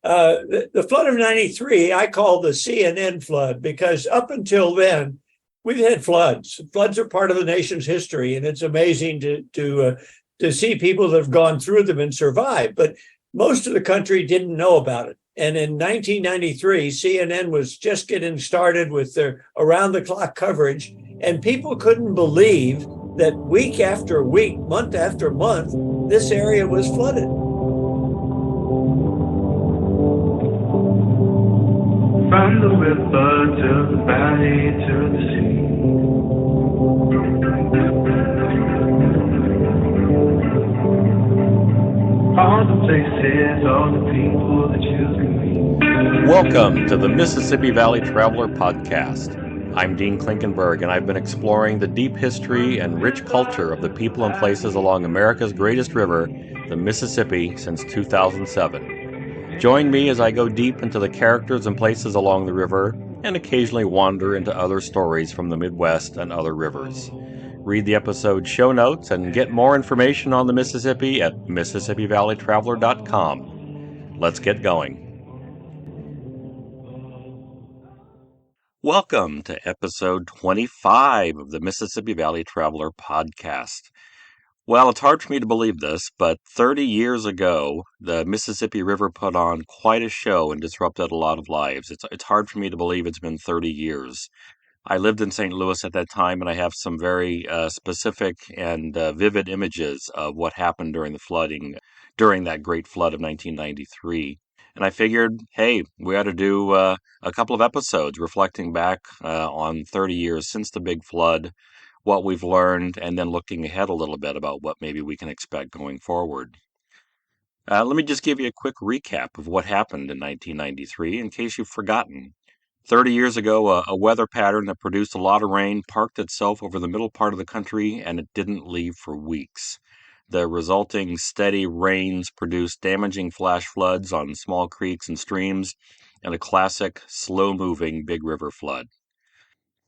The flood of 93, I call the CNN flood because up until then, we've had floods. Floods are part of the nation's history, and it's amazing to see people that have gone through them and survived. But most of the country didn't know about it. And in 1993, CNN was just getting started with their around the clock coverage, and people couldn't believe that week after week, month after month, this area was flooded. From the river to the valley to the sea. All the places, all the people that you can meet. Welcome to the Mississippi Valley Traveler Podcast. I'm Dean Klinkenberg, and I've been exploring the deep history and rich culture of the people and places along America's greatest river, the Mississippi, since 2007. Join me as I go deep into the characters and places along the river and occasionally wander into other stories from the Midwest and other rivers. Read the episode show notes and get more information on the Mississippi at MississippiValleyTraveler.com. Let's get going. Welcome to episode 25 of the Mississippi Valley Traveler Podcast. Well, it's hard for me to believe this, but 30 years ago, the Mississippi River put on quite a show and disrupted a lot of lives. It's hard for me to believe it's been 30 years. I lived in St. Louis at that time, and I have some very specific and vivid images of what happened during the flooding, during that great flood of 1993. And I figured, hey, we ought to do a couple of episodes reflecting back on 30 years since the big flood, what we've learned, and then looking ahead a little bit about what maybe we can expect going forward. Let me just give you a quick recap of what happened in 1993 in case you've forgotten. 30 years ago, a weather pattern that produced a lot of rain parked itself over the middle part of the country, and it didn't leave for weeks. The resulting steady rains produced damaging flash floods on small creeks and streams, and a classic, slow-moving big river flood.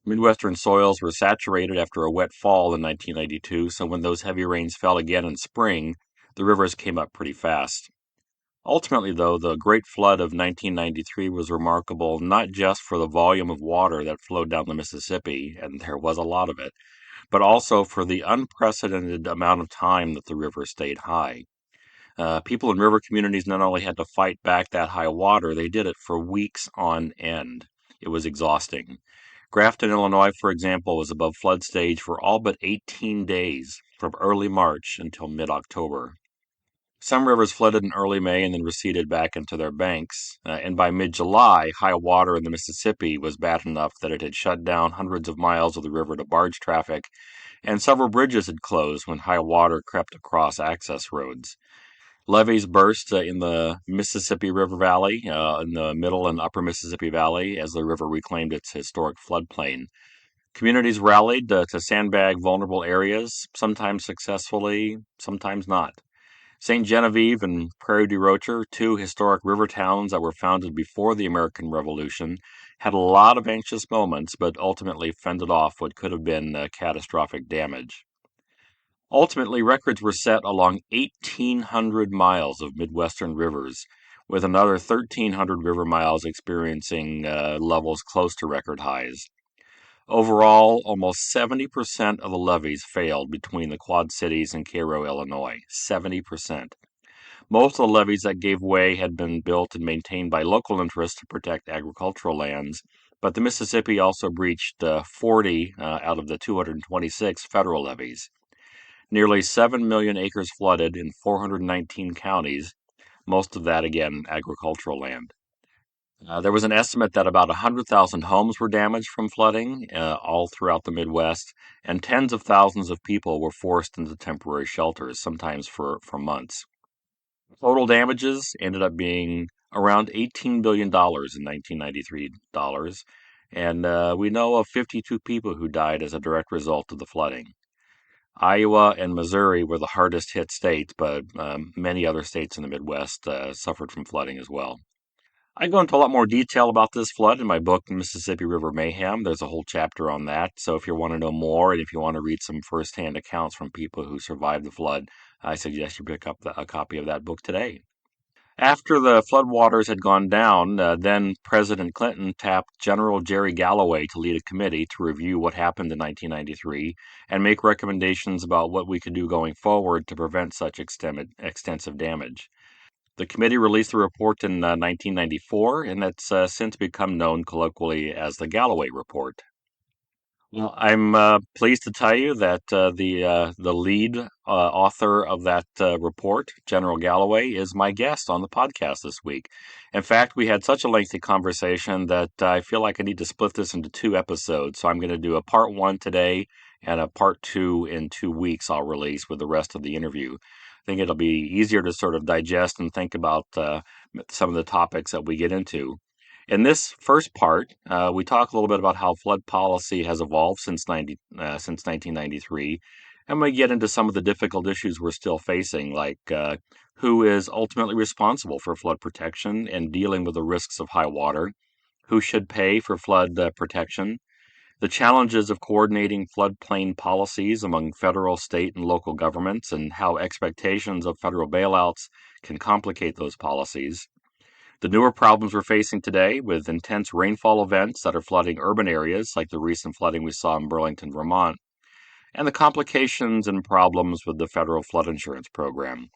Midwestern soils were saturated after a wet fall in 1992, so when those heavy rains fell again in spring, the rivers came up pretty fast. Ultimately, though, the Great Flood of 1993 was remarkable not just for the volume of water that flowed down the Mississippi, and there was a lot of it, but also for the unprecedented amount of time that the river stayed high. People in river communities not only had to fight back that high water, they did it for weeks on end. It was exhausting. Grafton, Illinois, for example, was above flood stage for all but 18 days, from early March until mid-October. Some rivers flooded in early May and then receded back into their banks, and by mid-July, high water in the Mississippi was bad enough that it had shut down hundreds of miles of the river to barge traffic, and several bridges had closed when high water crept across access roads. Levees burst in the Mississippi River Valley, in the middle and upper Mississippi Valley, as the river reclaimed its historic floodplain. Communities rallied to sandbag vulnerable areas, sometimes successfully, sometimes not. St. Genevieve and Prairie du Rocher, two historic river towns that were founded before the American Revolution, had a lot of anxious moments, but ultimately fended off what could have been catastrophic damage. Ultimately, records were set along 1,800 miles of Midwestern rivers, with another 1,300 river miles experiencing levels close to record highs. Overall, almost 70% of the levees failed between the Quad Cities and Cairo, Illinois. 70%. Most of the levees that gave way had been built and maintained by local interests to protect agricultural lands, but the Mississippi also breached 40 out of the 226 federal levees. Nearly 7 million acres flooded in 419 counties, most of that, again, agricultural land. There was an estimate that about 100,000 homes were damaged from flooding all throughout the Midwest, and tens of thousands of people were forced into temporary shelters, sometimes for months. Total damages ended up being around $18 billion in 1993 dollars, and we know of 52 people who died as a direct result of the flooding. Iowa and Missouri were the hardest hit states, but many other states in the Midwest suffered from flooding as well. I go into a lot more detail about this flood in my book, Mississippi River Mayhem. There's a whole chapter on that. So if you want to know more and if you want to read some firsthand accounts from people who survived the flood, I suggest you pick up a copy of that book today. After the floodwaters had gone down, then President Clinton tapped General Gerry Galloway to lead a committee to review what happened in 1993 and make recommendations about what we could do going forward to prevent such extensive damage. The committee released the report in 1994, and it's since become known colloquially as the Galloway Report. Well, I'm pleased to tell you that the lead author of that report, General Galloway, is my guest on the podcast this week. In fact, we had such a lengthy conversation that I feel like I need to split this into two episodes. So I'm going to do a part one today and a part two in 2 weeks I'll release with the rest of the interview. I think it'll be easier to sort of digest and think about some of the topics that we get into. In this first part, we talk a little bit about how flood policy has evolved since 1993, and we get into some of the difficult issues we're still facing, like who is ultimately responsible for flood protection and dealing with the risks of high water, who should pay for flood protection, the challenges of coordinating floodplain policies among federal, state, and local governments, and how expectations of federal bailouts can complicate those policies. The newer problems we're facing today with intense rainfall events that are flooding urban areas, like the recent flooding we saw in Burlington, Vermont, and the complications and problems with the federal flood insurance program.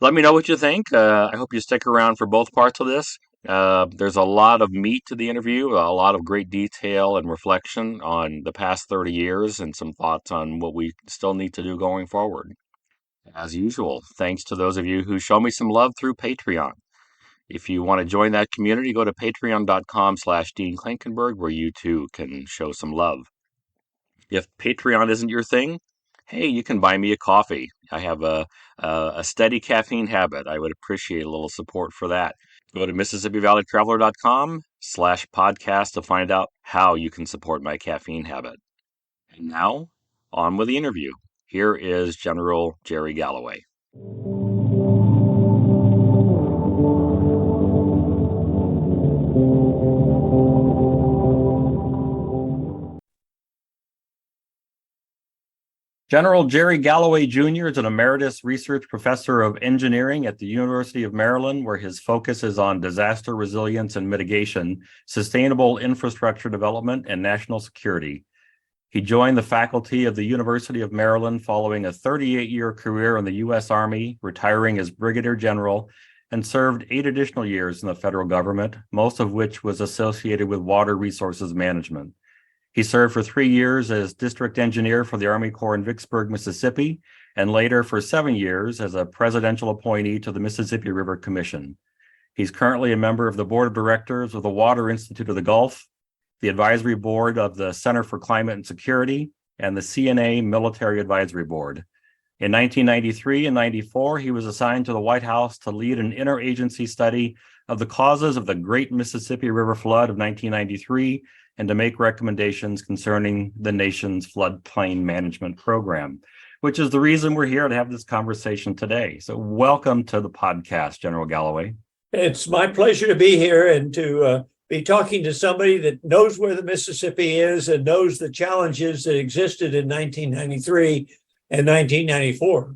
Let me know what you think. I hope you stick around for both parts of this. There's a lot of meat to the interview, a lot of great detail and reflection on the past 30 years, and some thoughts on what we still need to do going forward. As usual, thanks to those of you who show me some love through Patreon. If you want to join that community, go to patreon.com/Dean Klinkenberg, where you too can show some love. If Patreon isn't your thing, hey, you can buy me a coffee. I have a steady caffeine habit. I would appreciate a little support for that. Go to MississippiValleyTraveler.com/podcast to find out how you can support my caffeine habit. And now, on with the interview. Here is General Gerry Galloway. General Gerry Galloway Jr. is an emeritus research professor of engineering at the University of Maryland, where his focus is on disaster resilience and mitigation, sustainable infrastructure development, and national security. He joined the faculty of the University of Maryland following a 38-year career in the U.S. Army, retiring as brigadier general, and served 8 additional years in the federal government, most of which was associated with water resources management. He served for 3 years as district engineer for the Army Corps in Vicksburg, Mississippi, and later for 7 years as a presidential appointee to the Mississippi River Commission. He's currently a member of the board of directors of the Water Institute of the Gulf, the advisory board of the Center for Climate and Security, and the CNA Military Advisory Board. In 1993 and 94, he was assigned to the White House to lead an interagency study of the causes of the Great Mississippi River Flood of 1993 and to make recommendations concerning the nation's floodplain management program, which is the reason we're here to have this conversation today. So welcome to the podcast, General Galloway. It's my pleasure to be here and to be talking to somebody that knows where the Mississippi is and knows the challenges that existed in 1993 and 1994.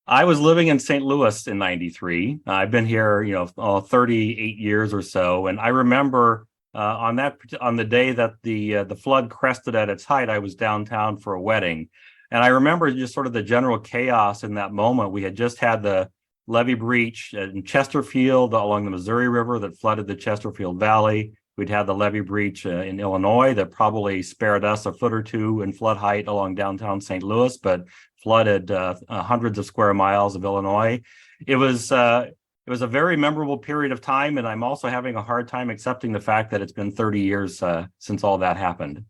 I was living in St. Louis in 93. I've been here, 38 years or so. And I remember on the day that the flood crested at its height, I was downtown for a wedding. And I remember just sort of the general chaos in that moment. We had just had the levee breach in Chesterfield along the Missouri River that flooded the Chesterfield Valley. We'd had the levee breach in Illinois that probably spared us a foot or two in flood height along downtown St. Louis, but flooded hundreds of square miles of Illinois. It was a very memorable period of time, and I'm also having a hard time accepting the fact that it's been 30 years since all that happened.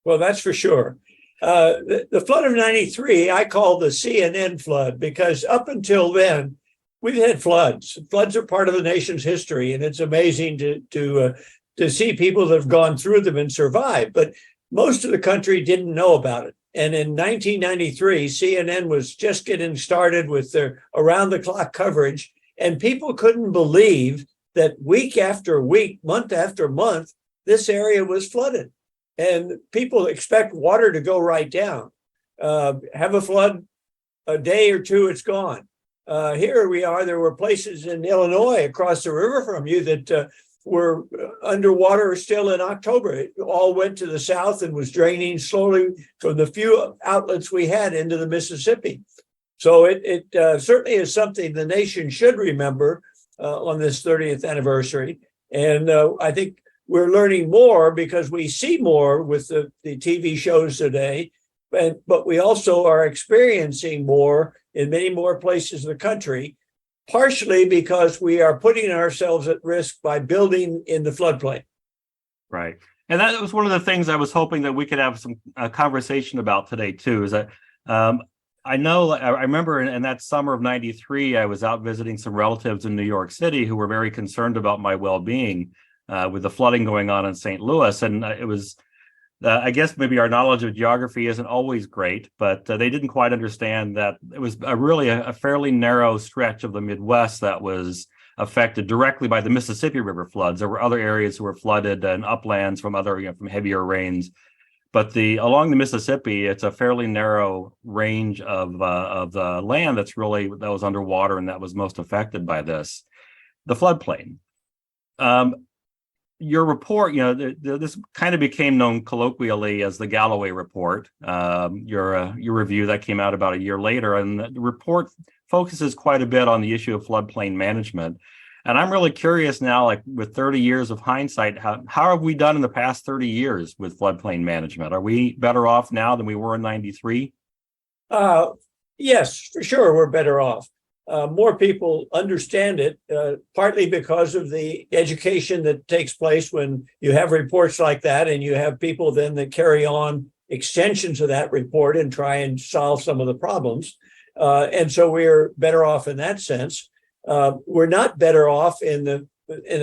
Well, that's for sure. The flood of 93, I call the CNN flood, because up until then, we've had floods. Floods are part of the nation's history, and it's amazing to see people that have gone through them and survived. But most of the country didn't know about it. And in 1993, CNN was just getting started with their around-the-clock coverage, and people couldn't believe that week after week, month after month, this area was flooded. And people expect water to go right down. Have a flood, a day or two, it's gone. Here we are. There were places in Illinois across the river from you that were underwater still in October. It all went to the south and was draining slowly from the few outlets we had into the Mississippi. So it certainly is something the nation should remember on this 30th anniversary. And I think we're learning more because we see more with the TV shows today, but we also are experiencing more in many more places in the country, partially because we are putting ourselves at risk by building in the floodplain. Right. And that was one of the things I was hoping that we could have some conversation about today, too, is that I remember in that summer of 93, I was out visiting some relatives in New York City who were very concerned about my well-being with the flooding going on in St. Louis. And it was, I guess maybe our knowledge of geography isn't always great, but they didn't quite understand that it was really a fairly narrow stretch of the Midwest that was affected directly by the Mississippi River floods. There were other areas that were flooded and uplands from from heavier rains. But along the Mississippi, it's a fairly narrow range of the land that was underwater and that was most affected by this, the floodplain. Your report, this kind of became known colloquially as the Galloway report. Your review that came out about a year later, and the report focuses quite a bit on the issue of floodplain management. And I'm really curious now, like with 30 years of hindsight, how have we done in the past 30 years with floodplain management? Are we better off now than we were in 93? Yes, for sure, we're better off. More people understand it, partly because of the education that takes place when you have reports like that, and you have people then that carry on extensions of that report and try and solve some of the problems. And so we're better off in that sense. We're not better off in the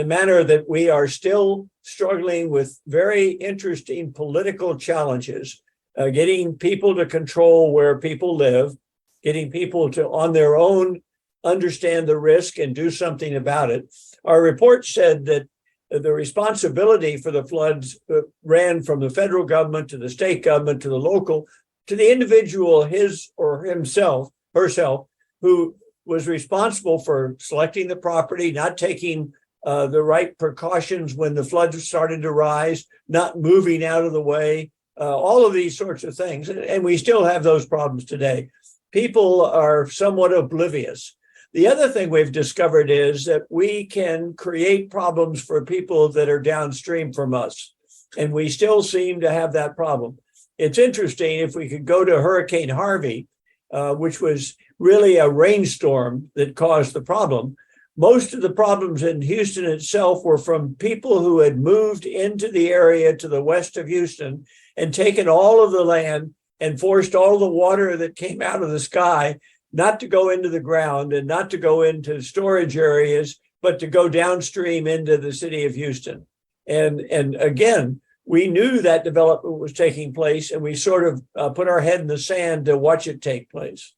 manner that we are still struggling with very interesting political challenges, getting people to control where people live, getting people to on their own understand the risk and do something about it. Our report said that the responsibility for the floods ran from the federal government to the state government to the local, to the individual, his or herself, who was responsible for selecting the property, not taking the right precautions when the floods started to rise, not moving out of the way, all of these sorts of things. And we still have those problems today. People are somewhat oblivious. The other thing we've discovered is that we can create problems for people that are downstream from us, and we still seem to have that problem. It's interesting, if we could go to Hurricane Harvey, which was really a rainstorm that caused the problem. Most of the problems in Houston itself were from people who had moved into the area to the west of Houston and taken all of the land and forced all the water that came out of the sky not to go into the ground and not to go into storage areas, but to go downstream into the city of Houston. And again, we knew that development was taking place, and we sort of put our head in the sand to watch it take place.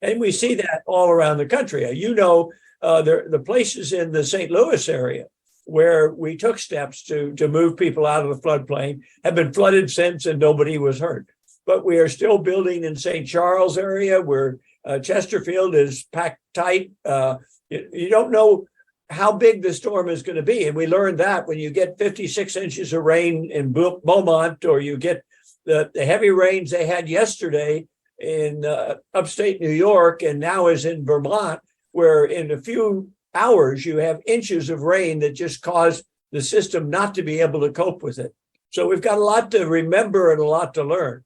And we see that all around the country. The places in the St. Louis area where we took steps to move people out of the floodplain have been flooded since, and nobody was hurt. But we are still building in St. Charles area where Chesterfield is packed tight. You don't know how big the storm is going to be. And we learned that when you get 56 inches of rain in Beaumont, or you get the heavy rains they had yesterday in upstate New York and now is in Vermont, where in a few hours you have inches of rain that just cause the system not to be able to cope with it. So we've got a lot to remember and a lot to learn.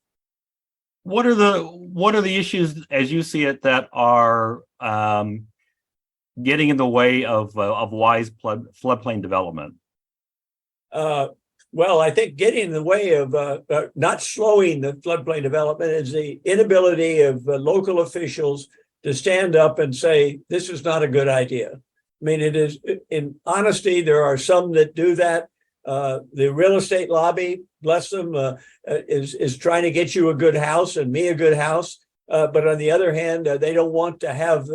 What are the issues, as you see it, that are getting in the way of wise floodplain development? Well, I think getting in the way of not slowing the floodplain development is the inability of local officials to stand up and say, this is not a good idea. I mean, it is, in honesty, there are some that do that. The real estate lobby, bless them, is trying to get you a good house and me a good house. But on the other hand, they don't want to have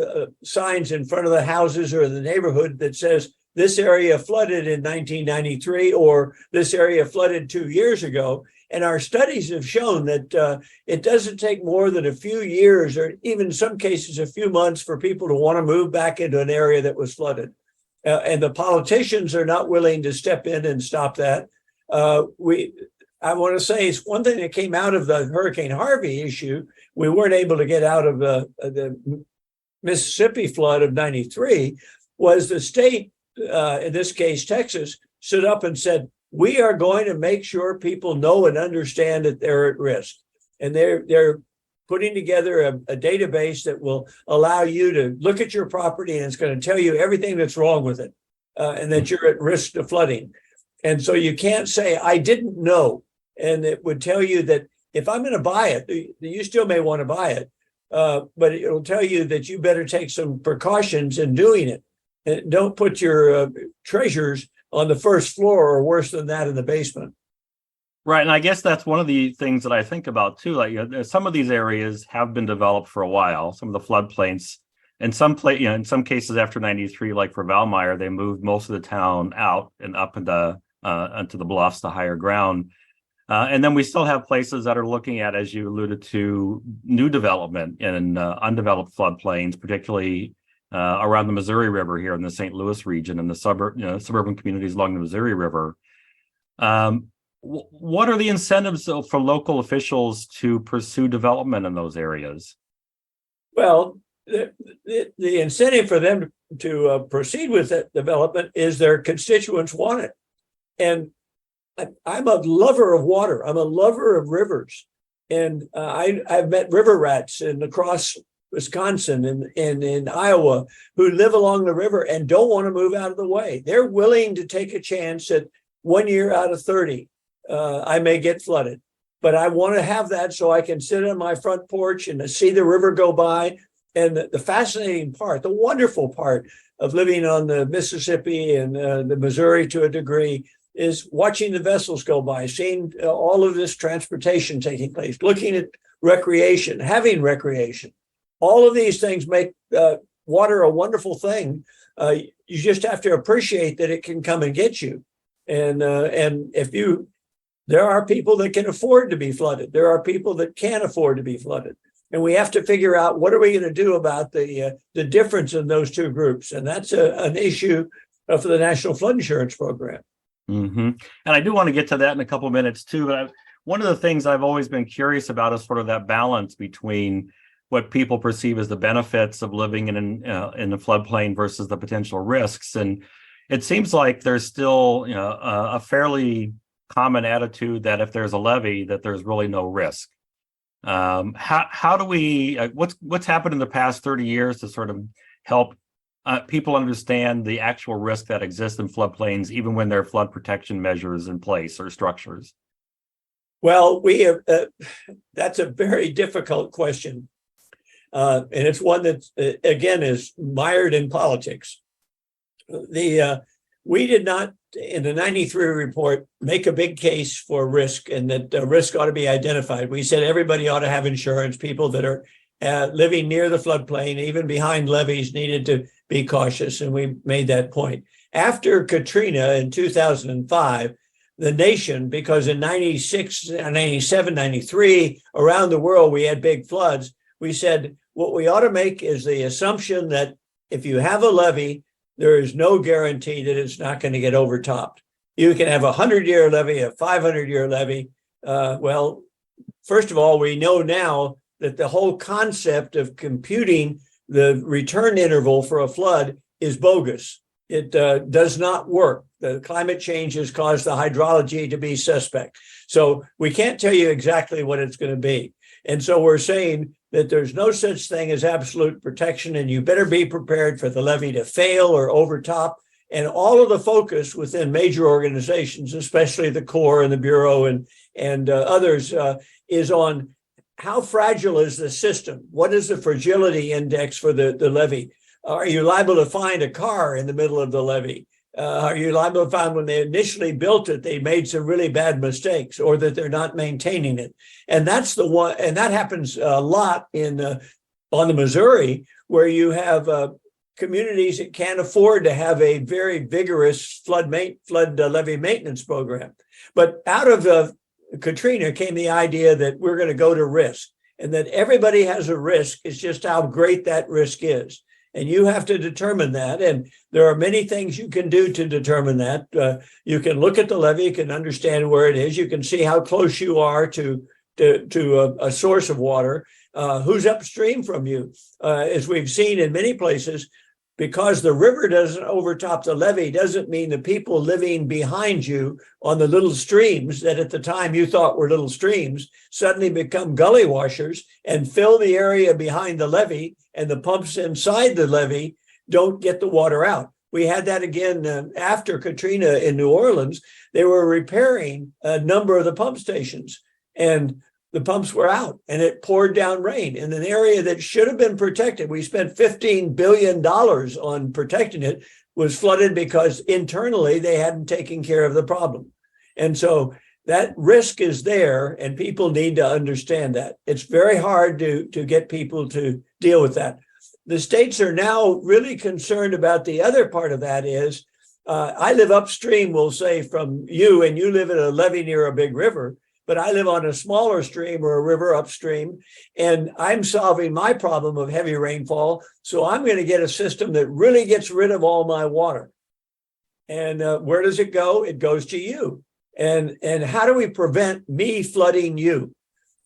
signs in front of the houses or the neighborhood that says this area flooded in 1993 or this area flooded 2 years ago. And our studies have shown that it doesn't take more than a few years, or even in some cases, a few months, for people to want to move back into an area that was flooded. And the politicians are not willing to step in and stop that. I want to say it's one thing that came out of the Hurricane Harvey issue. We weren't able to get out of the Mississippi flood of 93, was the state, in this case, Texas, stood up and said, we are going to make sure people know and understand that they're at risk. And they're putting together a database that will allow you to look at your property, and it's going to tell you everything that's wrong with it, and that you're at risk of flooding. And so you can't say, I didn't know. And it would tell you that if I'm going to buy it, you still may want to buy it, but it'll tell you that you better take some precautions in doing it. And don't put your treasures on the first floor, or worse than that, in the basement. Right. And I guess that's one of the things that I think about too. Like, some of these areas have been developed for a while, some of the floodplains. And in some cases after 93, like for Valmeyer, they moved most of the town out and up into the bluffs, the higher ground. And then we still have places that are looking at, as you alluded to, new development in undeveloped floodplains, particularly around the Missouri River here in the St. Louis region and the suburban communities along the Missouri River. What are the incentives for local officials to pursue development in those areas? Well, the incentive for them to proceed with that development is their constituents want it. And I'm a lover of water. I'm a lover of rivers. And I've met river rats across Wisconsin and in Iowa who live along the river and don't want to move out of the way. They're willing to take a chance that 1 year out of 30, I may get flooded. But I want to have that so I can sit on my front porch and see the river go by. And the fascinating part, the wonderful part of living on the Mississippi and the Missouri to a degree, is watching the vessels go by, seeing all of this transportation taking place, looking at recreation, having recreation. All of these things make water a wonderful thing. You just have to appreciate that it can come and get you. And there are people that can afford to be flooded. There are people that can't afford to be flooded. And we have to figure out, what are we going to do about the difference in those two groups? And that's an issue for the National Flood Insurance Program. Mm-hmm. And I do want to get to that in a couple of minutes too. But one of the things I've always been curious about is sort of that balance between what people perceive as the benefits of living in the floodplain versus the potential risks. And it seems like there's still, a fairly common attitude that if there's a levee, that there's really no risk. How do we? What's happened in the past 30 years to sort of help people understand the actual risk that exists in floodplains, even when there are flood protection measures in place or structures? Well, that's a very difficult question. And it's one that, again, is mired in politics. We did not, in the 93 report, make a big case for risk, and that risk ought to be identified. We said everybody ought to have insurance. People that are living near the floodplain, even behind levees, needed to be cautious, and we made that point. After Katrina in 2005, the nation, because in 96, 97, 93, around the world, we had big floods, we said what we ought to make is the assumption that if you have a levee, there is no guarantee that it's not going to get overtopped. You can have a 100-year levee, a 500-year levee. Well, first of all, we know now that the whole concept of computing the return interval for a flood is bogus. It does not work. The climate change has caused the hydrology to be suspect. So we can't tell you exactly what it's going to be. And so we're saying that there's no such thing as absolute protection, and you better be prepared for the levee to fail or overtop. And all of the focus within major organizations, especially the Corps and the Bureau and others, is on how fragile is the system? What is the fragility index for the levee? Are you liable to find a car in the middle of the levee? Are you liable to find when they initially built it, they made some really bad mistakes, or that they're not maintaining it? And that's the one, and that happens a lot on the Missouri, where you have communities that can't afford to have a very vigorous flood levee maintenance program. But out of Katrina came the idea that we're going to go to risk, and that everybody has a risk. It's just how great that risk is. And you have to determine that. And there are many things you can do to determine that. You can look at the levee, you can understand where it is, you can see how close you are to a source of water, who's upstream from you. As we've seen in many places, because the river doesn't overtop the levee doesn't mean the people living behind you on the little streams that at the time you thought were little streams suddenly become gully washers and fill the area behind the levee, and the pumps inside the levee don't get the water out. We had that again after Katrina in New Orleans. They were repairing a number of the pump stations, and the pumps were out, and it poured down rain in an area that should have been protected. We spent $15 billion on protecting it, was flooded because internally they hadn't taken care of the problem. And so that risk is there, and people need to understand that. It's very hard to get people to deal with that. The states are now really concerned about the other part of that is, I live upstream, we'll say, from you, and you live at a levee near a big river, but I live on a smaller stream or a river upstream, and I'm solving my problem of heavy rainfall. So I'm going to get a system that really gets rid of all my water. And where does it go? It goes to you. And how do we prevent me flooding you?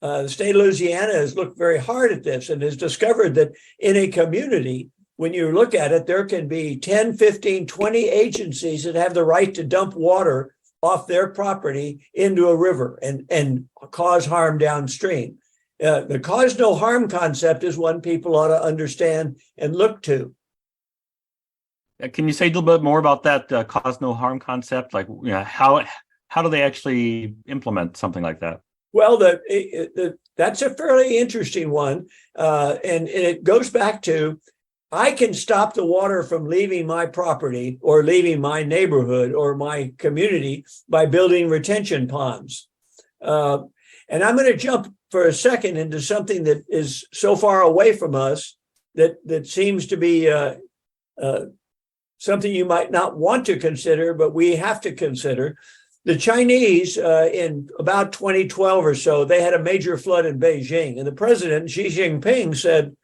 The state of Louisiana has looked very hard at this and has discovered that in a community, when you look at it, there can be 10, 15, 20 agencies that have the right to dump water off their property into a river and cause harm downstream. The cause no harm concept is one people ought to understand and look to. Can you say a little bit more about that cause no harm concept? Like, how do they actually implement something like that? Well, that's a fairly interesting one. And it goes back to, I can stop the water from leaving my property or leaving my neighborhood or my community by building retention ponds. And I'm going to jump for a second into something that is so far away from us that seems to be something you might not want to consider, but we have to consider. The Chinese, in about 2012 or so, they had a major flood in Beijing, and the president, Xi Jinping, said,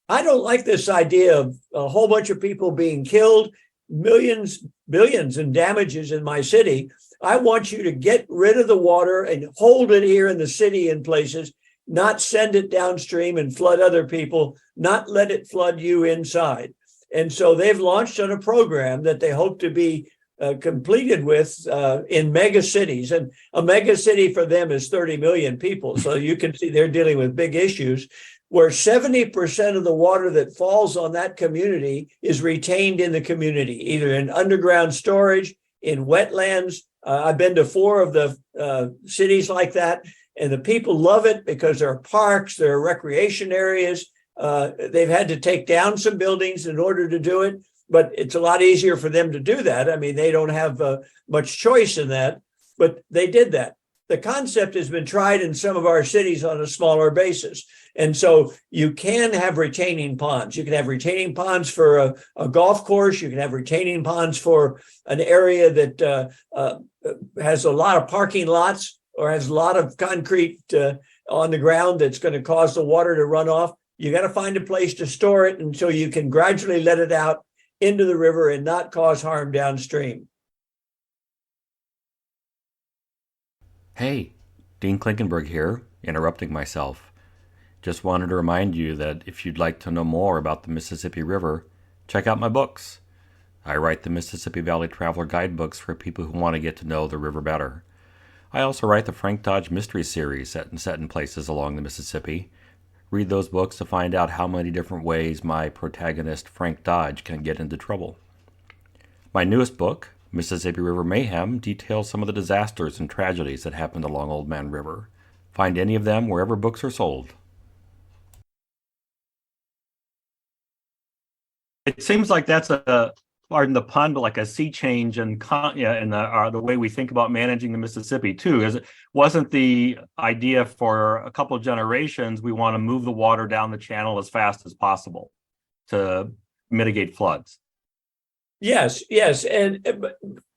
I don't like this idea of a whole bunch of people being killed, millions, billions in damages in my city. I want you to get rid of the water and hold it here in the city in places, not send it downstream and flood other people, not let it flood you inside. And so they've launched on a program that they hope to be completed with in mega cities. And a mega city for them is 30 million people. So you can see they're dealing with big issues, where 70% of the water that falls on that community is retained in the community, either in underground storage, in wetlands. I've been to 4 of the cities like that, and the people love it because there are parks, there are recreation areas. They've had to take down some buildings in order to do it, but it's a lot easier for them to do that. I mean, they don't have much choice in that, but they did that. The concept has been tried in some of our cities on a smaller basis. And so you can have retaining ponds. You can have retaining ponds for a golf course. You can have retaining ponds for an area that has a lot of parking lots or has a lot of concrete on the ground that's going to cause the water to run off. You got to find a place to store it until you can gradually let it out into the river and not cause harm downstream. Hey, Dean Klinkenberg here, interrupting myself. Just wanted to remind you that if you'd like to know more about the Mississippi River, check out my books. I write the Mississippi Valley Traveler guidebooks for people who want to get to know the river better. I also write the Frank Dodge Mystery Series set in places along the Mississippi. Read those books to find out how many different ways my protagonist Frank Dodge can get into trouble. My newest book, Mississippi River Mayhem, details some of the disasters and tragedies that happened along Old Man River. Find any of them wherever books are sold. It seems like that's pardon the pun, but like a sea change in the way we think about managing the Mississippi too. Wasn't the idea for a couple of generations, we want to move the water down the channel as fast as possible to mitigate floods? Yes, and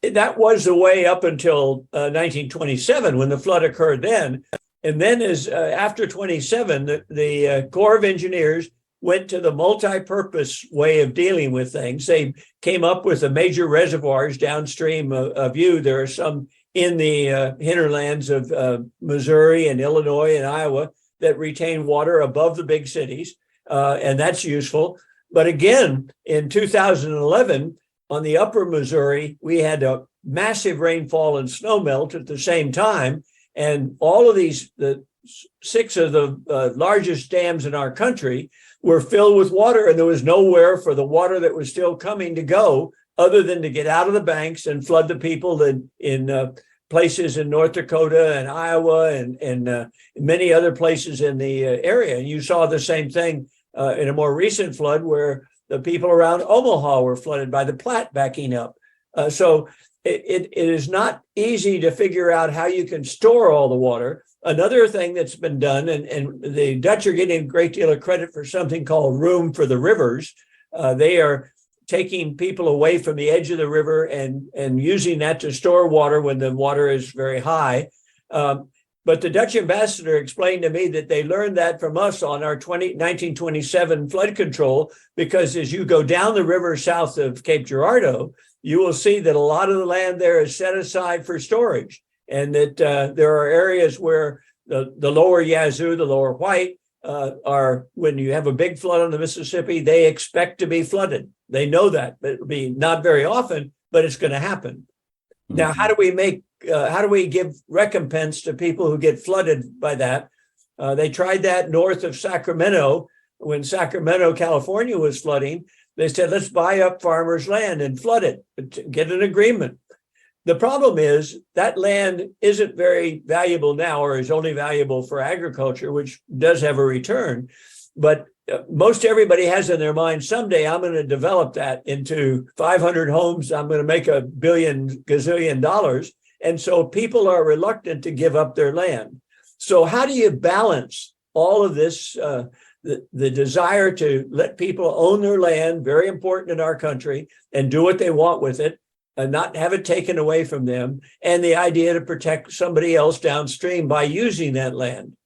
that was the way up until 1927 when the flood occurred then. And then as after 27, the Corps of Engineers went to the multi-purpose way of dealing with things. They came up with the major reservoirs downstream of you. There are some in the hinterlands of Missouri and Illinois and Iowa that retain water above the big cities, and that's useful. But again, in 2011, on the upper Missouri, we had a massive rainfall and snow melt at the same time. And all of these, the 6 of the largest dams in our country were filled with water, and there was nowhere for the water that was still coming to go other than to get out of the banks and flood the people in places in North Dakota and Iowa and many other places in the area. And you saw the same thing in a more recent flood where the people around Omaha were flooded by the Platte backing up. So it is not easy to figure out how you can store all the water. Another thing that's been done, and the Dutch are getting a great deal of credit for something called Room for the Rivers. They are taking people away from the edge of the river and using that to store water when the water is very high. But the Dutch ambassador explained to me that they learned that from us on our 1927 flood control, because as you go down the river south of Cape Girardeau, you will see that a lot of the land there is set aside for storage, and that there are areas where the lower Yazoo, the lower White, are, when you have a big flood on the Mississippi, they expect to be flooded. They know that, but it'll be not very often, but it's going to happen. Mm-hmm. Now, how do we give recompense to people who get flooded by that? They tried that north of Sacramento. When Sacramento, California was flooding, they said, let's buy up farmers' land and flood it, get an agreement. The problem is that land isn't very valuable now, or is only valuable for agriculture, which does have a return. But most everybody has in their mind, someday I'm going to develop that into 500 homes. I'm going to make $1 gazillion. And so people are reluctant to give up their land. So how do you balance all of this, the desire to let people own their land, very important in our country, and do what they want with it, and not have it taken away from them, and the idea to protect somebody else downstream by using that land?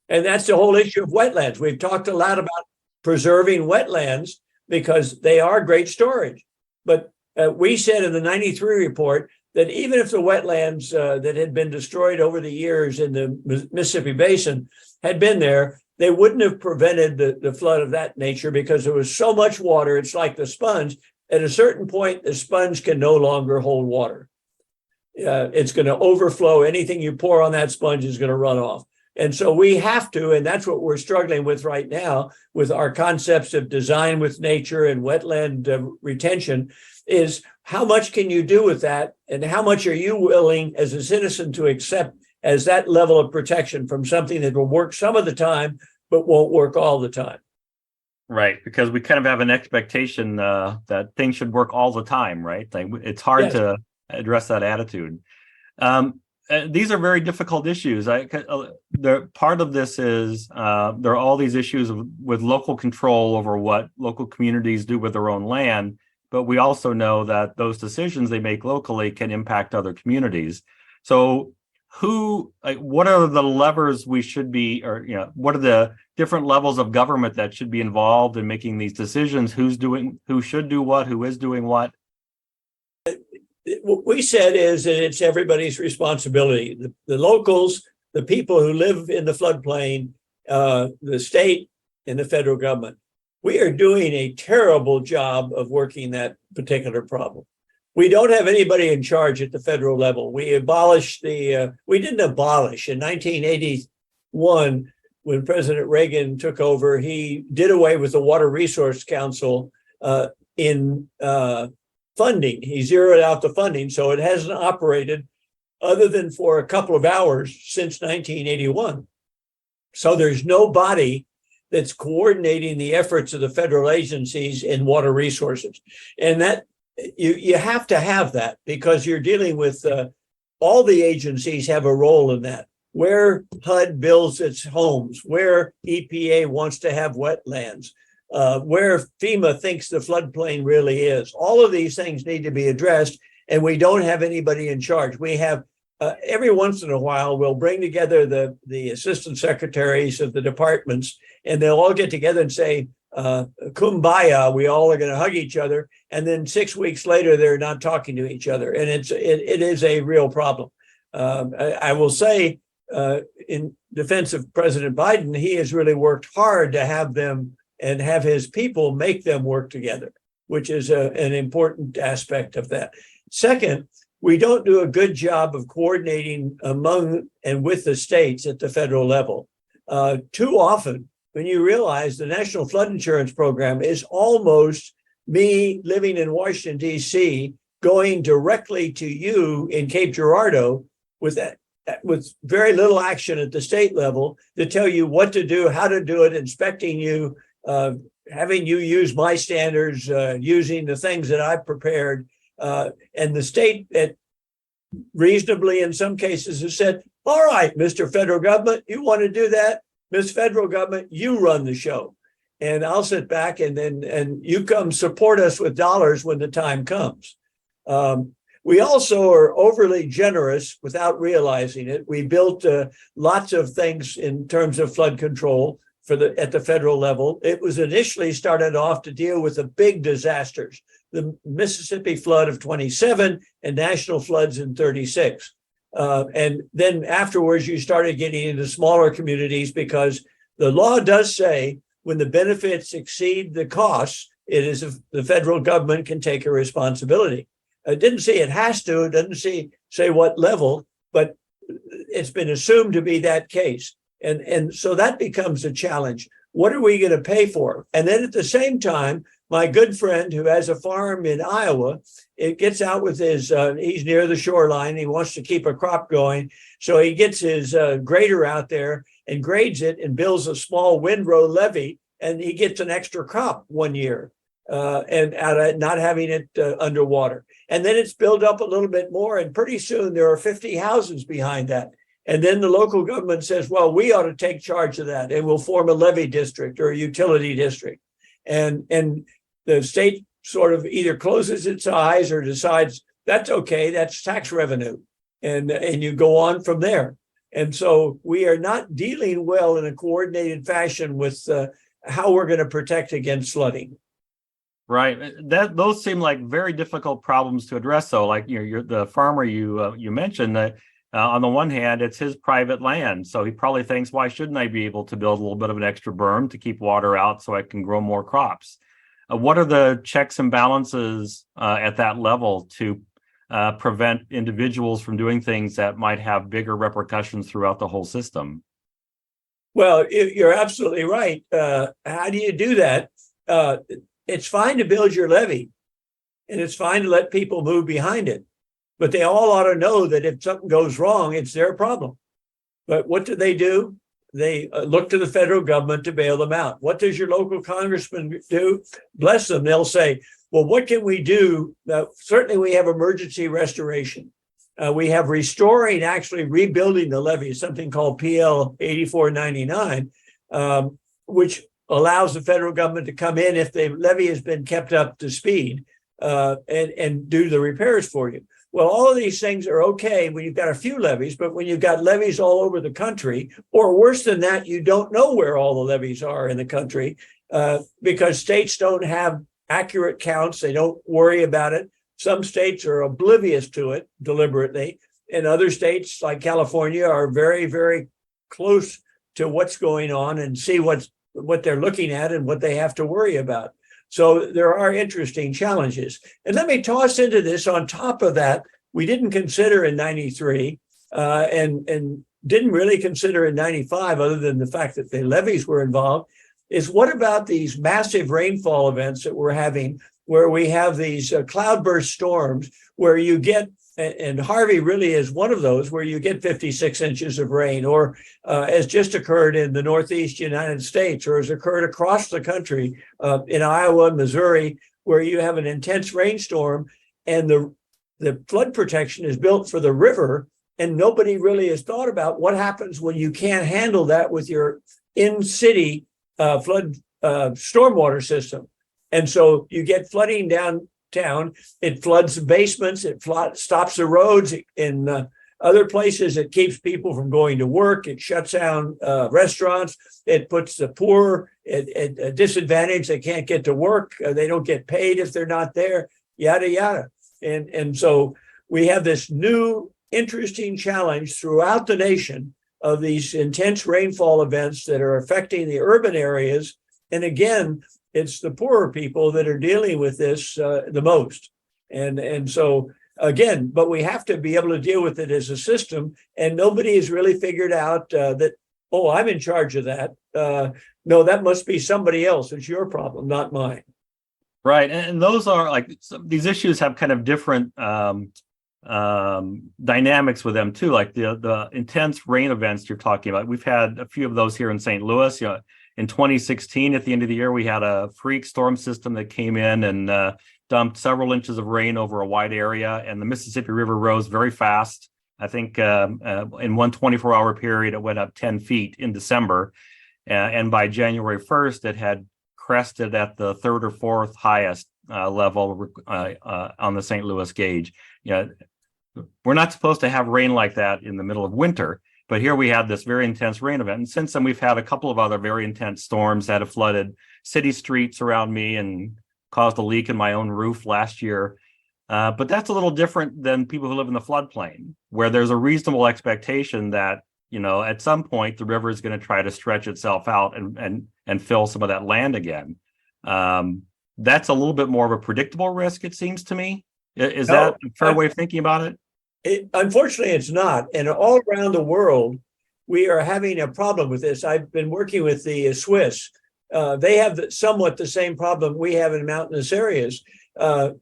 And that's the whole issue of wetlands. We've talked a lot about preserving wetlands because they are great storage. But we said in the 93 report that even if the wetlands that had been destroyed over the years in the Mississippi Basin had been there, they wouldn't have prevented the flood of that nature, because there was so much water. It's like the sponge. At a certain point, the sponge can no longer hold water. It's going to overflow. Anything you pour on that sponge is going to run off. And so we have to, and that's what we're struggling with right now with our concepts of design with nature and wetland retention, is how much can you do with that? And how much are you willing as a citizen to accept as that level of protection from something that will work some of the time, but won't work all the time? Right, because we kind of have an expectation that things should work all the time, right? Like, it's hard to address that attitude. These are very difficult issues. Part of this is there are all these issues with local control over what local communities do with their own land, but we also know that those decisions they make locally can impact other communities. So what are the levers we should be, or what are the different levels of government that should be involved in making these decisions? Who should do what, who is doing what? What we said is that it's everybody's responsibility. The locals, the people who live in the floodplain, the state and the federal government. We are doing a terrible job of working that particular problem. We don't have anybody in charge at the federal level. We didn't abolish in 1981, when President Reagan took over, he did away with the Water Resource Council in funding. He zeroed out the funding, so it hasn't operated other than for a couple of hours since 1981. So there's no body that's coordinating the efforts of the federal agencies in water resources. And that you have to have that, because you're dealing with all the agencies have a role in that. Where HUD builds its homes, where EPA wants to have wetlands, where FEMA thinks the floodplain really is. All of these things need to be addressed, and we don't have anybody in charge. We have every once in a while, we'll bring together the assistant secretaries of the departments, and they'll all get together and say, kumbaya, we all are going to hug each other. And then 6 weeks later, they're not talking to each other. And it is a real problem. I will say, in defense of President Biden, he has really worked hard to have them and have his people make them work together, which is an important aspect of that. Second, we don't do a good job of coordinating among and with the states at the federal level. Too often, when you realize the National Flood Insurance Program is almost me living in Washington, D.C., going directly to you in Cape Girardeau with very little action at the state level to tell you what to do, how to do it, inspecting you, having you use my standards, using the things that I've prepared. And the state that reasonably in some cases has said, all right, Mr. Federal Government, you want to do that? Ms. Federal Government, you run the show. And I'll sit back and you come support us with dollars when the time comes. We also are overly generous without realizing it. We built lots of things in terms of flood control at the federal level. It was initially started off to deal with the big disasters, the Mississippi flood of 27 and national floods in 36. And then afterwards, you started getting into smaller communities because the law does say when the benefits exceed the costs, it is the federal government can take a responsibility. It didn't say it has to, it doesn't say what level, but it's been assumed to be that case. And so that becomes a challenge. What are we going to pay for? And then at the same time, my good friend who has a farm in Iowa, it gets out with his, he's near the shoreline. He wants to keep a crop going. So he gets his grader out there and grades it and builds a small windrow levee, and he gets an extra crop 1 year and out of not having it underwater. And then it's built up a little bit more. And pretty soon there are 50 houses behind that. And then the local government says, well, we ought to take charge of that. And we'll form a levee district or a utility district. And the state sort of either closes its eyes or decides that's okay, that's tax revenue. And you go on from there. And so we are not dealing well in a coordinated fashion with how we're going to protect against flooding. Right. Those seem like very difficult problems to address, though. Like you're the farmer you mentioned that on the one hand, it's his private land. So he probably thinks, why shouldn't I be able to build a little bit of an extra berm to keep water out so I can grow more crops? What are the checks and balances at that level to prevent individuals from doing things that might have bigger repercussions throughout the whole system? Well, you're absolutely right. How do you do that? It's fine to build your levee, and it's fine to let people move behind it. But they all ought to know that if something goes wrong, it's their problem. But what do? They look to the federal government to bail them out. What does your local congressman do? Bless them. They'll say, well, what can we do? Certainly we have emergency restoration. We have restoring, actually rebuilding the levee, something called PL 8499, which allows the federal government to come in if the levee has been kept up to speed and do the repairs for you. Well, all of these things are okay when you've got a few levees, but when you've got levees all over the country, or worse than that, you don't know where all the levees are in the country because states don't have accurate counts. They don't worry about it. Some states are oblivious to it deliberately, and other states like California are very, very close to what's going on and see what they're looking at and what they have to worry about. So there are interesting challenges. And let me toss into this on top of that, we didn't consider in 93 and didn't really consider in 95, other than the fact that the levees were involved, is what about these massive rainfall events that we're having, where we have these cloudburst storms where you get, and Harvey really is one of those, where you get 56 inches of rain, or as just occurred in the Northeast United States, or has occurred across the country in Iowa, Missouri, where you have an intense rainstorm and the flood protection is built for the river, and nobody really has thought about what happens when you can't handle that with your in-city flood stormwater system. And so you get flooding downtown. It floods the basements. It stops the roads. In other places, it keeps people from going to work. It shuts down restaurants. It puts the poor at a disadvantage. They can't get to work. They don't get paid if they're not there, yada, yada. And so we have this new interesting challenge throughout the nation of these intense rainfall events that are affecting the urban areas. And again, it's the poorer people that are dealing with this the most. And so again, but we have to be able to deal with it as a system. And nobody has really figured out that, oh, I'm in charge of that. No, that must be somebody else. It's your problem, not mine. Right. And those are like, these issues have kind of different dynamics with them too. Like the intense rain events you're talking about. We've had a few of those here in St. Louis. You know, in 2016, at the end of the year, we had a freak storm system that came in and dumped several inches of rain over a wide area, and the Mississippi River rose very fast. I think in one 24-hour period, it went up 10 feet in December. And by January 1st, it had crested at the third or fourth highest level on the St. Louis gauge. You know, we're not supposed to have rain like that in the middle of winter, but here we had this very intense rain event. And since then, we've had a couple of other very intense storms that have flooded city streets around me and caused a leak in my own roof last year. But that's a little different than people who live in the floodplain, where there's a reasonable expectation that, you know, at some point the river is going to try to stretch itself out and fill some of that land again. That's a little bit more of a predictable risk, it seems to me. Is that a fair way of thinking about it? Unfortunately, it's not. And all around the world, we are having a problem with this. I've been working with the Swiss. They have somewhat the same problem we have in mountainous areas.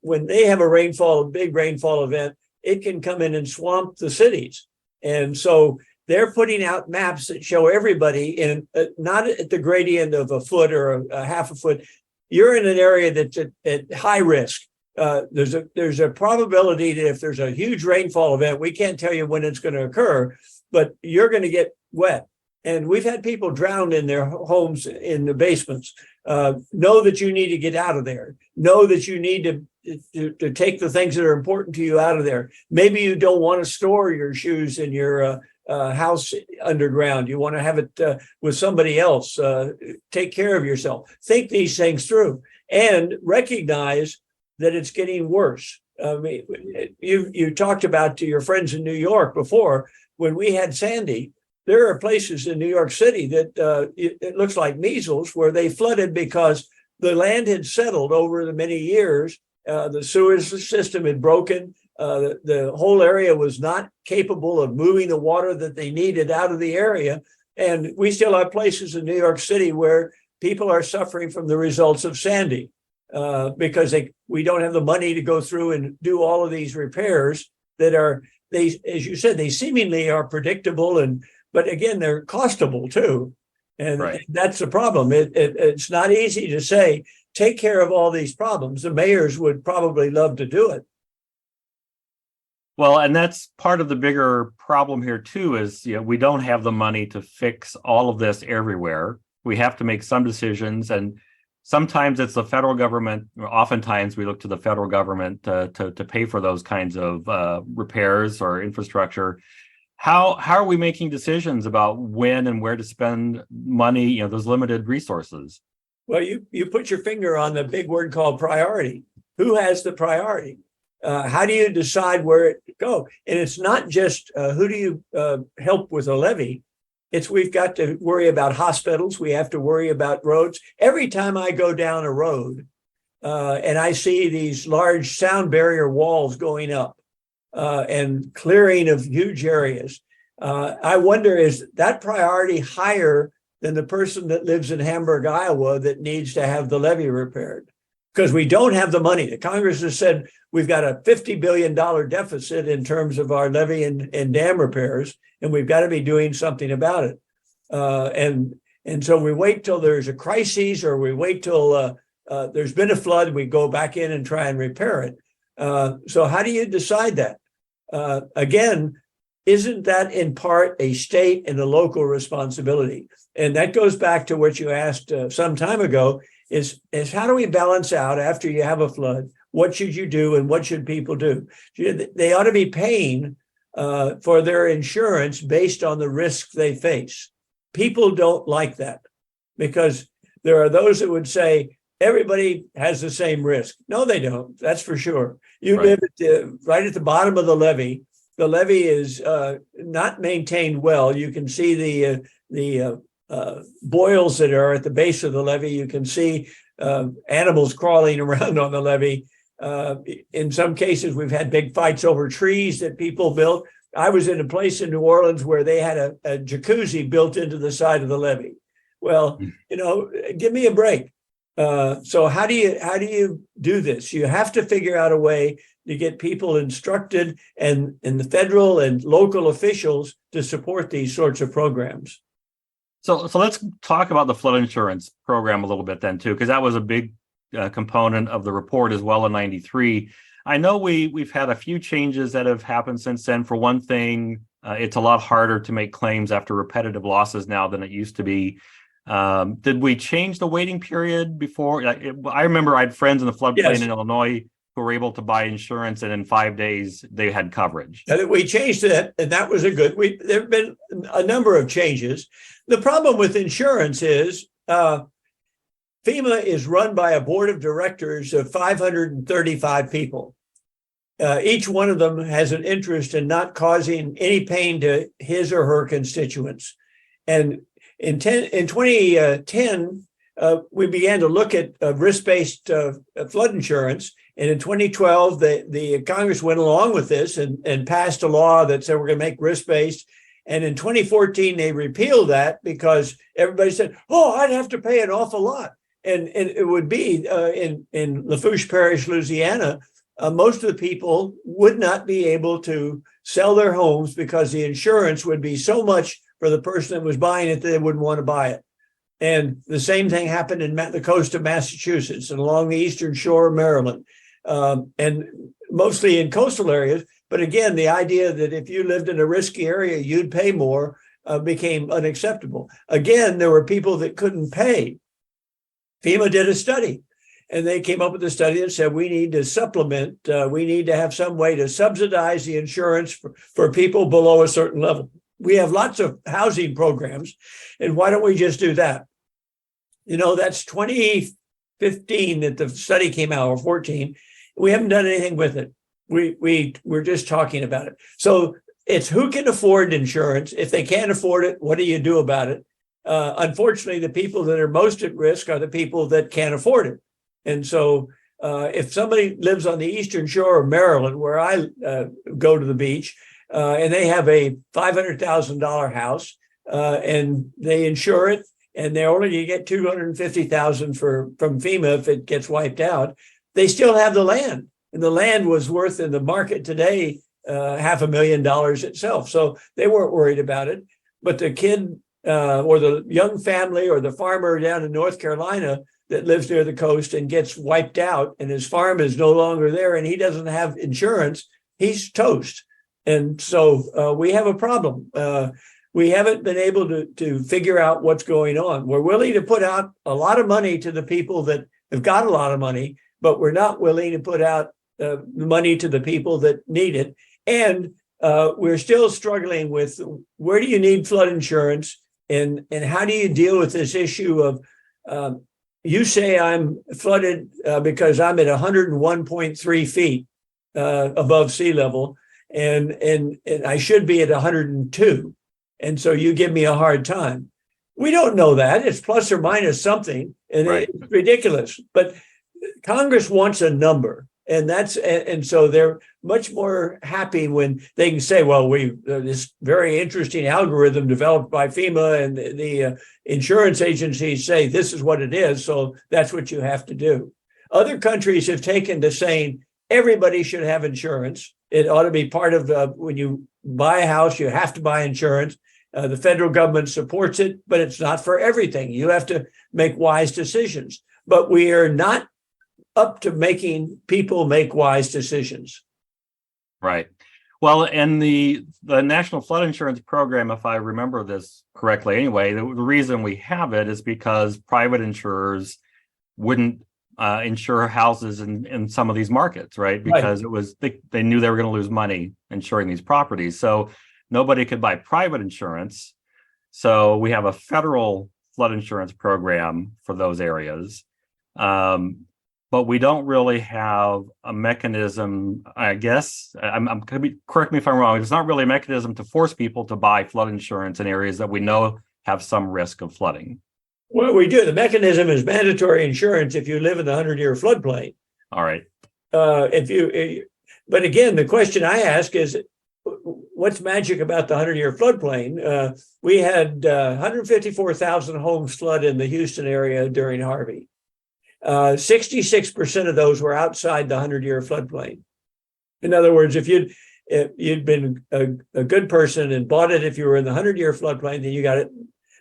When they have a big rainfall event, it can come in and swamp the cities. And so they're putting out maps that show everybody in not at the gradient of a foot or a half a foot. You're in an area that's at high risk. There's a probability that if there's a huge rainfall event, we can't tell you when it's going to occur, but you're going to get wet. And we've had people drown in their homes in the basements. Know that you need to get out of there. Know that you need to take the things that are important to you out of there. Maybe you don't want to store your shoes in your house underground. You want to have it with somebody else. Take care of yourself. Think these things through and recognize that it's getting worse. I mean, you talked about to your friends in New York before, when we had Sandy. There are places in New York City that it looks like measles, where they flooded because the land had settled over the many years. The sewage system had broken. The whole area was not capable of moving the water that they needed out of the area. And we still have places in New York City where people are suffering from the results of Sandy because we don't have the money to go through and do all of these repairs that as you said, they seemingly are predictable but again, they're costable too. And right. That's the problem. It's not easy to say, take care of all these problems. The mayors would probably love to do it. Well, and that's part of the bigger problem here too, is, you know, we don't have the money to fix all of this everywhere. We have to make some decisions, and sometimes it's the federal government, or oftentimes we look to the federal government to pay for those kinds of repairs or infrastructure. How are we making decisions about when and where to spend money, you know, those limited resources? Well, you put your finger on the big word called priority. Who has the priority? How do you decide where it to go? And it's not just who do you help with a levy. We've got to worry about hospitals. We have to worry about roads. Every time I go down a road and I see these large sound barrier walls going up, and clearing of huge areas. I wonder, is that priority higher than the person that lives in Hamburg, Iowa, that needs to have the levee repaired? Because we don't have the money. The Congress has said we've got a $50 billion deficit in terms of our levee and dam repairs, and we've got to be doing something about it. And so we wait till there's a crisis, or we wait till there's been a flood, we go back in and try and repair it. So how do you decide that? Again, isn't that in part a state and a local responsibility? And that goes back to what you asked some time ago, is how do we balance out after you have a flood? What should you do and what should people do? They ought to be paying for their insurance based on the risk they face. People don't like that because there are those that would say everybody has the same risk. No, they don't. That's for sure. You Right. live right at the bottom of the levee. The levee is not maintained well. You can see the boils that are at the base of the levee. You can see animals crawling around on the levee. In some cases, we've had big fights over trees that people built. I was in a place in New Orleans where they had a jacuzzi built into the side of the levee. Well, give me a break. So how do you do this? You have to figure out a way to get people instructed and the federal and local officials to support these sorts of programs. So let's talk about the flood insurance program a little bit then too, because that was a big component of the report as well in '93. I know we've had a few changes that have happened since then. For one thing, it's a lot harder to make claims after repetitive losses now than it used to be. Did we change the waiting period before? I remember I had friends in the floodplain Yes. in Illinois who were able to buy insurance, and in 5 days they had coverage. We changed that, and that was there have been a number of changes. The problem with insurance is FEMA is run by a board of directors of 535 people. Each one of them has an interest in not causing any pain to his or her constituents. And in 2010, we began to look at risk-based flood insurance. And in 2012, the Congress went along with this and passed a law that said we're going to make risk-based. And in 2014, they repealed that because everybody said, oh, I'd have to pay an awful lot. And it would be in Lafourche Parish, Louisiana, most of the people would not be able to sell their homes because the insurance would be so much for the person that was buying it that they wouldn't want to buy it. And the same thing happened in the coast of Massachusetts and along the eastern shore of Maryland, and mostly in coastal areas. But again, the idea that if you lived in a risky area, you'd pay more became unacceptable. Again, there were people that couldn't pay. FEMA did a study, and they came up with a study that said we need to supplement, we need to have some way to subsidize the insurance for people below a certain level. We have lots of housing programs, and why don't we just do that? That's 2015 that the study came out, or 14. We haven't done anything with it. We're just talking about it. So it's who can afford insurance. If they can't afford it, what do you do about it? Unfortunately, the people that are most at risk are the people that can't afford it. And so if somebody lives on the eastern shore of Maryland, where I go to the beach, and they have a $500,000 house, and they insure it, and they're only going to get $250,000 from FEMA if it gets wiped out, they still have the land. And the land was worth in the market today $500,000 itself. So they weren't worried about it. But the kid or the young family or the farmer down in North Carolina that lives near the coast and gets wiped out and his farm is no longer there and he doesn't have insurance, he's toast. And so we have a problem. We haven't been able to figure out what's going on. We're willing to put out a lot of money to the people that have got a lot of money, but we're not willing to put out money to the people that need it. And we're still struggling with where do you need flood insurance and how do you deal with this issue of you say I'm flooded because I'm at 101.3 feet above sea level and I should be at 102. And so you give me a hard time. We don't know that. It's plus or minus something, and right. It's ridiculous. But Congress wants a number, and so they're much more happy when they can say, "Well, we this very interesting algorithm developed by FEMA and the insurance agencies say this is what it is, so that's what you have to do." Other countries have taken to saying everybody should have insurance. It ought to be part of when you buy a house, you have to buy insurance. The federal government supports it, but it's not for everything. You have to make wise decisions. But we are not up to making people make wise decisions. Right. Well, and the National Flood Insurance Program, if I remember this correctly anyway, the reason we have it is because private insurers wouldn't insure houses in some of these markets, right? Because it was they knew they were going to lose money insuring these properties. So nobody could buy private insurance. So we have a federal flood insurance program for those areas. But we don't really have a mechanism, I guess, correct me if I'm wrong, it's not really a mechanism to force people to buy flood insurance in areas that we know have some risk of flooding. Well, we do. The mechanism is mandatory insurance if you live in the 100-year floodplain. All right. But again, the question I ask is, what's magic about the 100-year floodplain? We had 154,000 homes flood in the Houston area during Harvey. 66% of those were outside the 100-year floodplain. In other words, if you'd been a good person and bought it if you were in the 100-year floodplain, then you got it.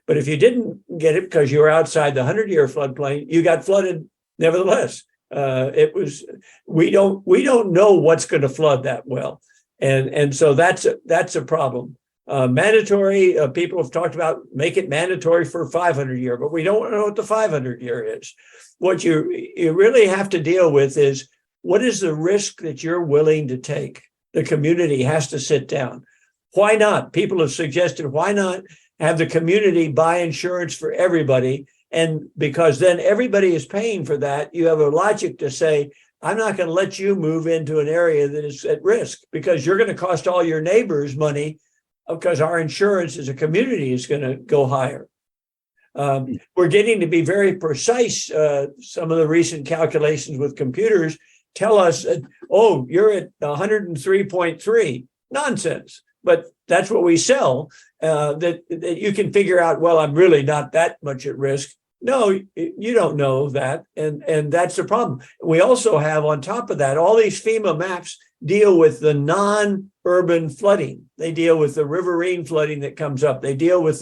But if you didn't get it because you were outside the 100-year floodplain, you got flooded nevertheless. We don't know what's going to flood that well, and so that's a problem. Mandatory, people have talked about make it mandatory for 500-year, but we don't know what the 500-year is. What you really have to deal with is, what is the risk that you're willing to take? The community has to sit down. Why not? People have suggested, why not have the community buy insurance for everybody? And because then everybody is paying for that, you have a logic to say, I'm not going to let you move into an area that is at risk because you're going to cost all your neighbors money because our insurance as a community is going to go higher. We're getting to be very precise. Some of the recent calculations with computers tell us, oh, you're at 103.3. Nonsense. But that's what we sell, that you can figure out, well, I'm really not that much at risk. No, you don't know that. And that's the problem. We also have, on top of that, all these FEMA maps deal with the non-urban flooding. They deal with the riverine flooding that comes up. They deal with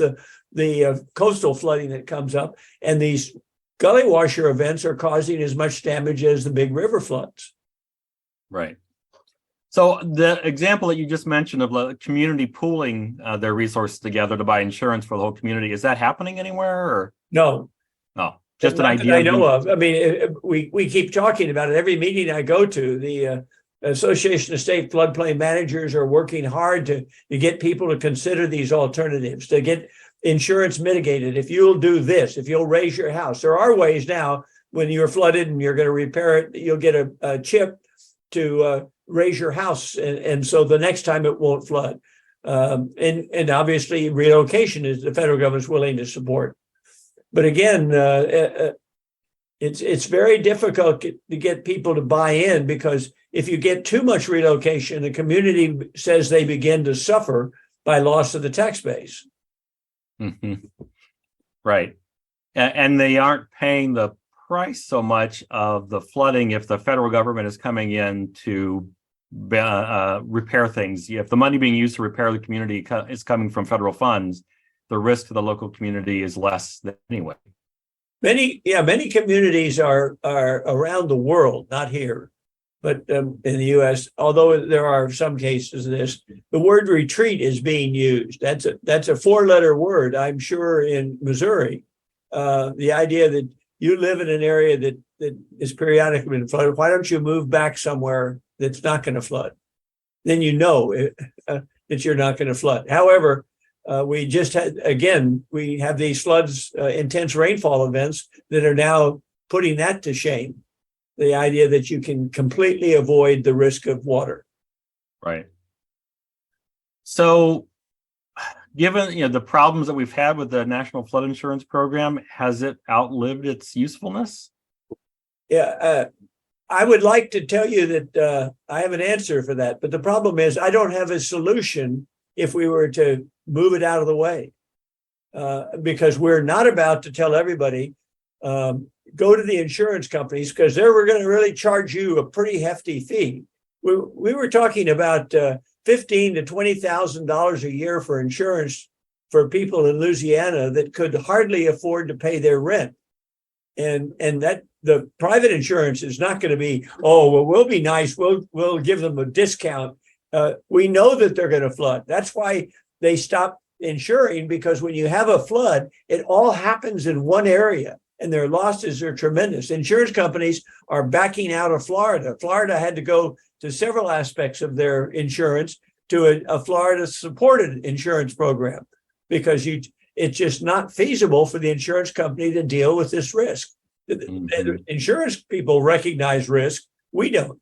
the coastal flooding that comes up. And these gully washer events are causing as much damage as the big river floods. Right. So the example that you just mentioned of the community pooling their resources together to buy insurance for the whole community, is that happening anywhere? Or no? Just an idea I know of. I mean, we keep talking about it. Every meeting I go to, the Association of State Floodplain Managers are working hard to get people to consider these alternatives, to get insurance mitigated. If you'll do this, if you'll raise your house, there are ways now when you're flooded and you're going to repair it, you'll get a chip to raise your house, and so the next time it won't flood. And obviously relocation is the federal government's willing to support. But again, it's very difficult to get people to buy in, because if you get too much relocation, the community says they begin to suffer by loss of the tax base. Mm-hmm. Right. And they aren't paying the price so much of the flooding if the federal government is coming in to repair things. If the money being used to repair the community is coming from federal funds, the risk to the local community is less than anyway. Many communities are around the world, not here, but in the U.S., although there are some cases of this, the word retreat is being used. That's a 4-letter word, I'm sure, in Missouri. The idea that you live in an area that is periodically been flooded, why don't you move back somewhere that's not going to flood? Then you know that you're not going to flood. However, we just had, again, we have these floods, intense rainfall events that are now putting that to shame. The idea that you can completely avoid the risk of water. Right. So, given the problems that we've had with the National Flood Insurance Program, has it outlived its usefulness? Yeah, I would like to tell you that I have an answer for that, but the problem is I don't have a solution if we were to move it out of the way, because we're not about to tell everybody, go to the insurance companies, because we're going to really charge you a pretty hefty fee. We were talking about $15,000 to $20,000 a year for insurance for people in Louisiana that could hardly afford to pay their rent, and that the private insurance is not going to be, oh well, we'll be nice, we'll give them a discount We know that they're going to flood. That's why they stopped insuring, because when you have a flood, it all happens in one area and their losses are tremendous. Insurance companies are backing out of Florida. Florida had to go to several aspects of their insurance to a Florida supported insurance program, because it's just not feasible for the insurance company to deal with this risk. Mhm. Insurance people recognize risk. We don't.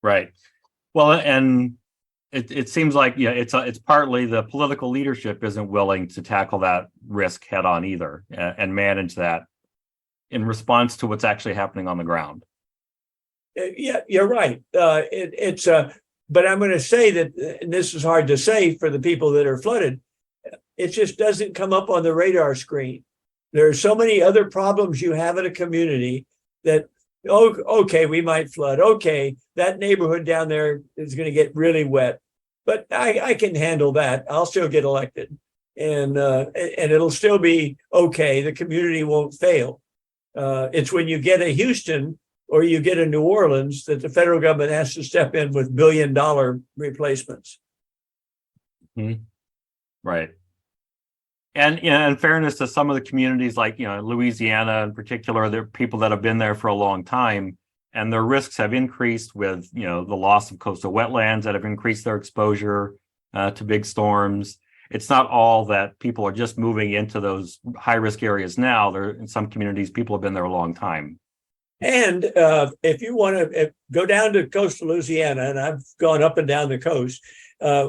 Right. Well, and it seems like it's partly the political leadership isn't willing to tackle that risk head on either, and manage that in response to what's actually happening on the ground. Yeah, you're right. But I'm going to say that, and this is hard to say for the people that are flooded, it just doesn't come up on the radar screen. There are so many other problems you have in a community that, oh, okay, we might flood. Okay, that neighborhood down there is going to get really wet, but I can handle that. I'll still get elected, and it'll still be okay. The community won't fail. It's when you get a Houston or you get a New Orleans that the federal government has to step in with $1 billion replacements. Mm-hmm. Right. And in fairness to some of the communities, like Louisiana in particular, there are people that have been there for a long time, and their risks have increased with the loss of coastal wetlands that have increased their exposure to big storms. It's not all that people are just moving into those high risk areas now. There, in some communities, people have been there a long time. And if you want to go down to coastal Louisiana, and I've gone up and down the coast,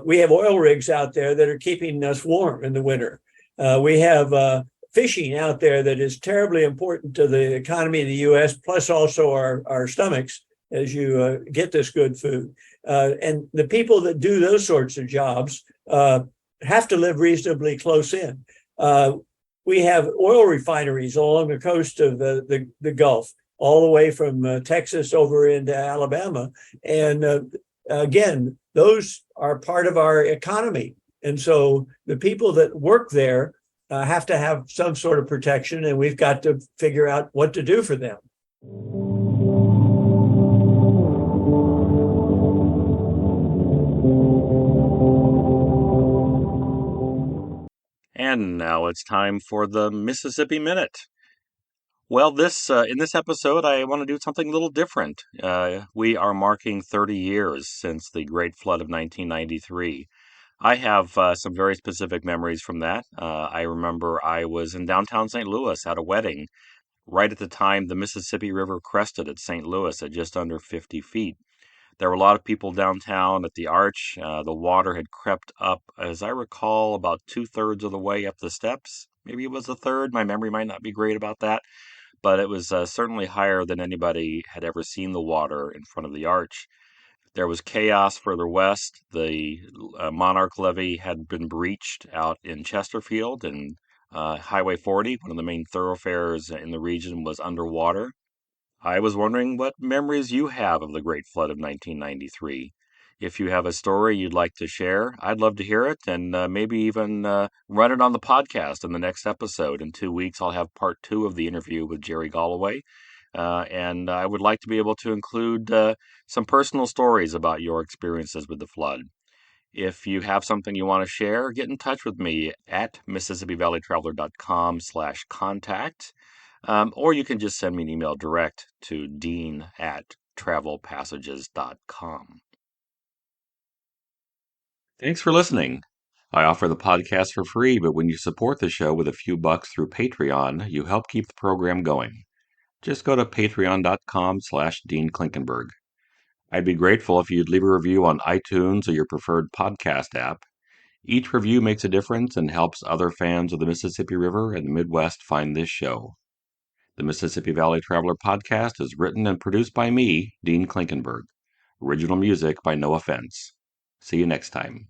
we have oil rigs out there that are keeping us warm in the winter. We have fishing out there that is terribly important to the economy of the U.S., plus also our stomachs as you get this good food. And the people that do those sorts of jobs have to live reasonably close in. We have oil refineries along the coast of the Gulf, all the way from Texas over into Alabama. And again, those are part of our economy. And so the people that work there have to have some sort of protection, and we've got to figure out what to do for them. And now it's time for the Mississippi Minute. Well, in this episode, I want to do something a little different. We are marking 30 years since the Great Flood of 1993. I have some very specific memories from that. I remember I was in downtown St. Louis at a wedding right at the time the Mississippi River crested at St. Louis at just under 50 feet. There were a lot of people downtown at the arch. The water had crept up, as I recall, about 2/3 of the way up the steps. Maybe it was a third. My memory might not be great about that, but it was certainly higher than anybody had ever seen the water in front of the arch. There was chaos further west. The Monarch Levee had been breached out in Chesterfield, and Highway 40, one of the main thoroughfares in the region, was underwater. I was wondering what memories you have of the Great Flood of 1993. If you have a story you'd like to share, I'd love to hear it, and maybe even run it on the podcast in the next episode. In 2 weeks, I'll have part 2 of the interview with Gerry Galloway. And I would like to be able to include some personal stories about your experiences with the flood. If you have something you want to share, get in touch with me at MississippiValleyTraveler.com/contact. Or you can just send me an email direct to dean@travelpassages.com. Thanks for listening. I offer the podcast for free, but when you support the show with a few bucks through Patreon, you help keep the program going. Just go to patreon.com/Dean Klinkenberg. I'd be grateful if you'd leave a review on iTunes or your preferred podcast app. Each review makes a difference and helps other fans of the Mississippi River and the Midwest find this show. The Mississippi Valley Traveler podcast is written and produced by me, Dean Klinkenberg. Original music by No Offense. See you next time.